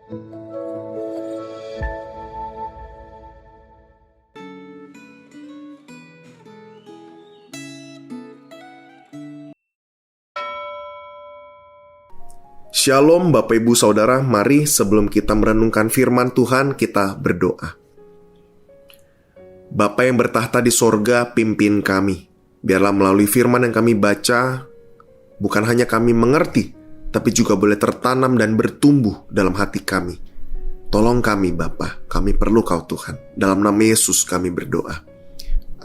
Shalom Bapak Ibu Saudara, mari sebelum kita merenungkan firman Tuhan, kita berdoa. Bapa yang bertahta di sorga, pimpin kami. Biarlah melalui firman yang kami baca, bukan hanya kami mengerti, tapi juga boleh tertanam dan bertumbuh dalam hati kami. Tolong kami Bapa, kami perlu Kau Tuhan. Dalam nama Yesus kami berdoa.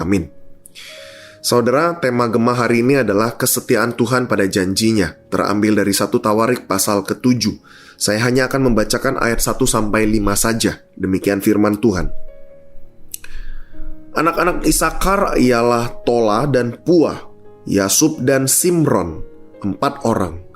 Amin. Saudara, tema Gemah hari ini adalah kesetiaan Tuhan pada janjinya, terambil dari 1 Tawarik pasal ke-7. Saya hanya akan membacakan ayat 1-5 saja. Demikian firman Tuhan. Anak-anak Isakar ialah Tola dan Puah, Yasub dan Simron, 4 orang.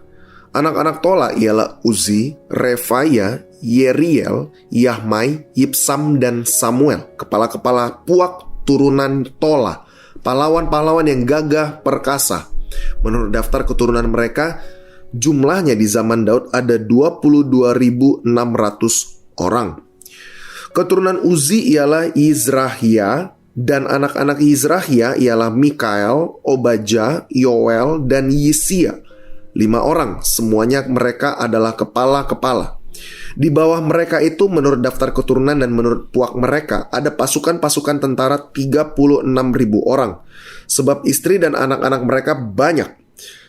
Anak-anak Tola ialah Uzi, Refaya, Yeriel, Yahmai, Yipsam dan Samuel, kepala-kepala Puak turunan Tola, pahlawan-pahlawan yang gagah perkasa. Menurut daftar keturunan mereka, jumlahnya di zaman Daud ada 22.600 orang. Keturunan Uzi ialah Izrahia, dan anak-anak Izrahia ialah Mikael, Obaja, Yoel, dan Yisia. 5 orang, semuanya mereka adalah kepala-kepala. Di bawah mereka itu menurut daftar keturunan dan menurut puak mereka ada pasukan-pasukan tentara 36.000 orang. Sebab istri dan anak-anak mereka banyak.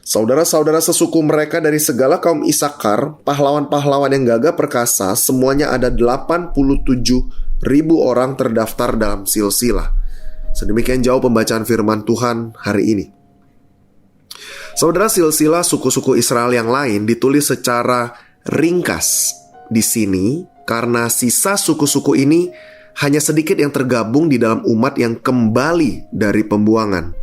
Saudara-saudara sesuku mereka dari segala kaum Isakar, pahlawan-pahlawan yang gagah perkasa, semuanya ada 87.000 orang terdaftar dalam silsilah. Sedemikian jauh pembacaan firman Tuhan hari ini. Saudara, silsilah suku-suku Israel yang lain ditulis secara ringkas di sini karena sisa suku-suku ini hanya sedikit yang tergabung di dalam umat yang kembali dari pembuangan.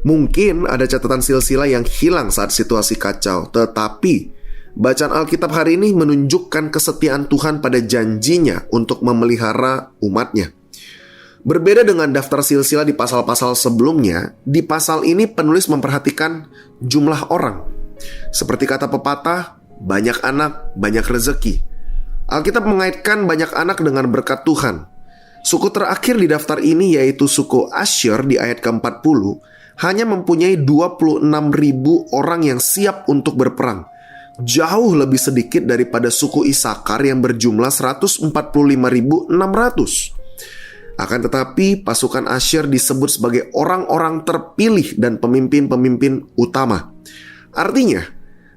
Mungkin ada catatan silsilah yang hilang saat situasi kacau, tetapi bacaan Alkitab hari ini menunjukkan kesetiaan Tuhan pada janjinya untuk memelihara umatnya. Berbeda dengan daftar silsilah di pasal-pasal sebelumnya, di pasal ini penulis memperhatikan jumlah orang. Seperti kata pepatah, banyak anak, banyak rezeki. Alkitab mengaitkan banyak anak dengan berkat Tuhan. Suku terakhir di daftar ini yaitu suku Asyur di ayat ke-40 hanya mempunyai 26.000 orang yang siap untuk berperang. Jauh lebih sedikit daripada suku Isakar yang berjumlah 145.600. Akan tetapi pasukan Asyur disebut sebagai orang-orang terpilih dan pemimpin-pemimpin utama. Artinya,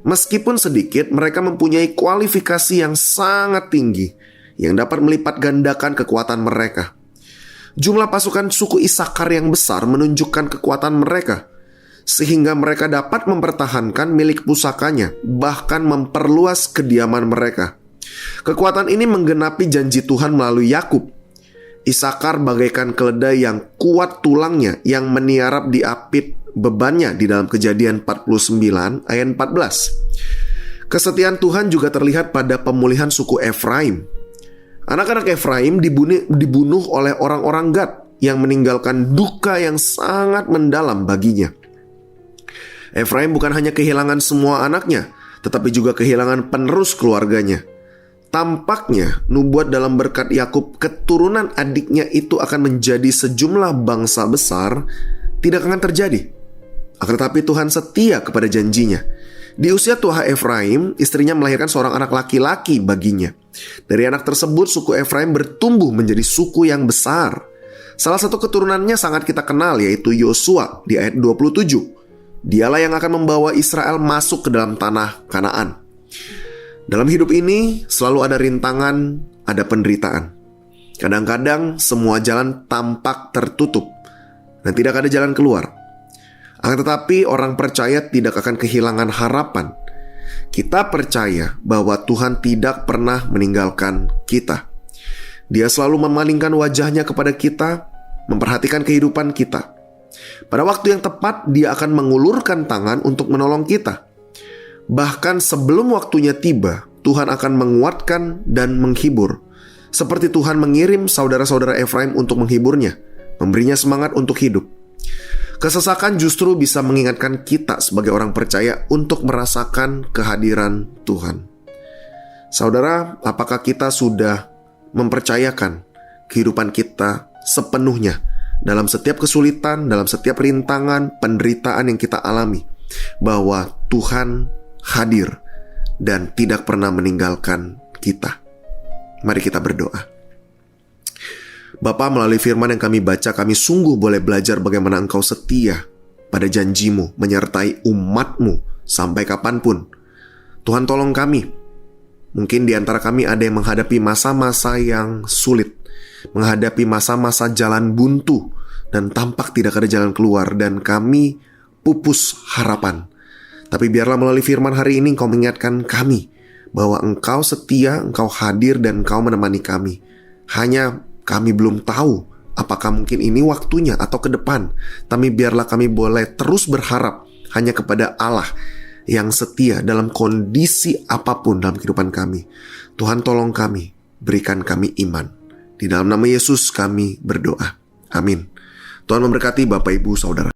meskipun sedikit, mereka mempunyai kualifikasi yang sangat tinggi yang dapat melipat gandakan kekuatan mereka. Jumlah pasukan suku Isakar yang besar menunjukkan kekuatan mereka, sehingga mereka dapat mempertahankan milik pusakanya, bahkan memperluas kediaman mereka. Kekuatan ini menggenapi janji Tuhan melalui Yakub. Isakar bagaikan keledai yang kuat tulangnya yang meniarap di apit bebannya di dalam Kejadian 49 ayat 14. Kesetiaan Tuhan juga terlihat pada pemulihan suku Efraim. Anak-anak Efraim dibunuh oleh orang-orang Gad yang meninggalkan duka yang sangat mendalam baginya. Efraim bukan hanya kehilangan semua anaknya, tetapi juga kehilangan penerus keluarganya. Tampaknya nubuat dalam berkat Yakub keturunan adiknya itu akan menjadi sejumlah bangsa besar tidak akan terjadi. Akan tetapi Tuhan setia kepada janjinya. Di usia tua Efraim, istrinya melahirkan seorang anak laki-laki baginya. Dari anak tersebut, suku Efraim bertumbuh menjadi suku yang besar. Salah satu keturunannya sangat kita kenal, yaitu Yosua di ayat 27. Dialah yang akan membawa Israel masuk ke dalam tanah Kanaan. Dalam hidup ini selalu ada rintangan, ada penderitaan. Kadang-kadang semua jalan tampak tertutup dan tidak ada jalan keluar. Akan tetapi orang percaya tidak akan kehilangan harapan. Kita percaya bahwa Tuhan tidak pernah meninggalkan kita. Dia selalu memalingkan wajahnya kepada kita, memperhatikan kehidupan kita. Pada waktu yang tepat, Dia akan mengulurkan tangan untuk menolong kita. Bahkan sebelum waktunya tiba, Tuhan akan menguatkan dan menghibur. Seperti Tuhan mengirim saudara-saudara Efraim untuk menghiburnya, memberinya semangat untuk hidup. Kesesakan justru bisa mengingatkan kita sebagai orang percaya untuk merasakan kehadiran Tuhan. Saudara, apakah kita sudah mempercayakan kehidupan kita sepenuhnya dalam setiap kesulitan, dalam setiap rintangan, penderitaan yang kita alami, bahwa Tuhan hadir dan tidak pernah meninggalkan kita? Mari kita berdoa. Bapa, melalui firman yang kami baca, kami sungguh boleh belajar bagaimana Engkau setia pada janji-Mu menyertai umat-Mu sampai kapanpun. Tuhan, tolong kami. Mungkin di antara kami ada yang menghadapi masa-masa yang sulit, menghadapi masa-masa jalan buntu, dan tampak tidak ada jalan keluar, dan kami pupus harapan. Tapi biarlah melalui firman hari ini Engkau mengingatkan kami bahwa Engkau setia, Engkau hadir, dan Engkau menemani kami. Hanya kami belum tahu apakah mungkin ini waktunya atau ke depan. Tapi biarlah kami boleh terus berharap hanya kepada Allah yang setia dalam kondisi apapun dalam kehidupan kami. Tuhan, tolong kami, berikan kami iman. Di dalam nama Yesus kami berdoa. Amin. Tuhan memberkati Bapak, Ibu, Saudara.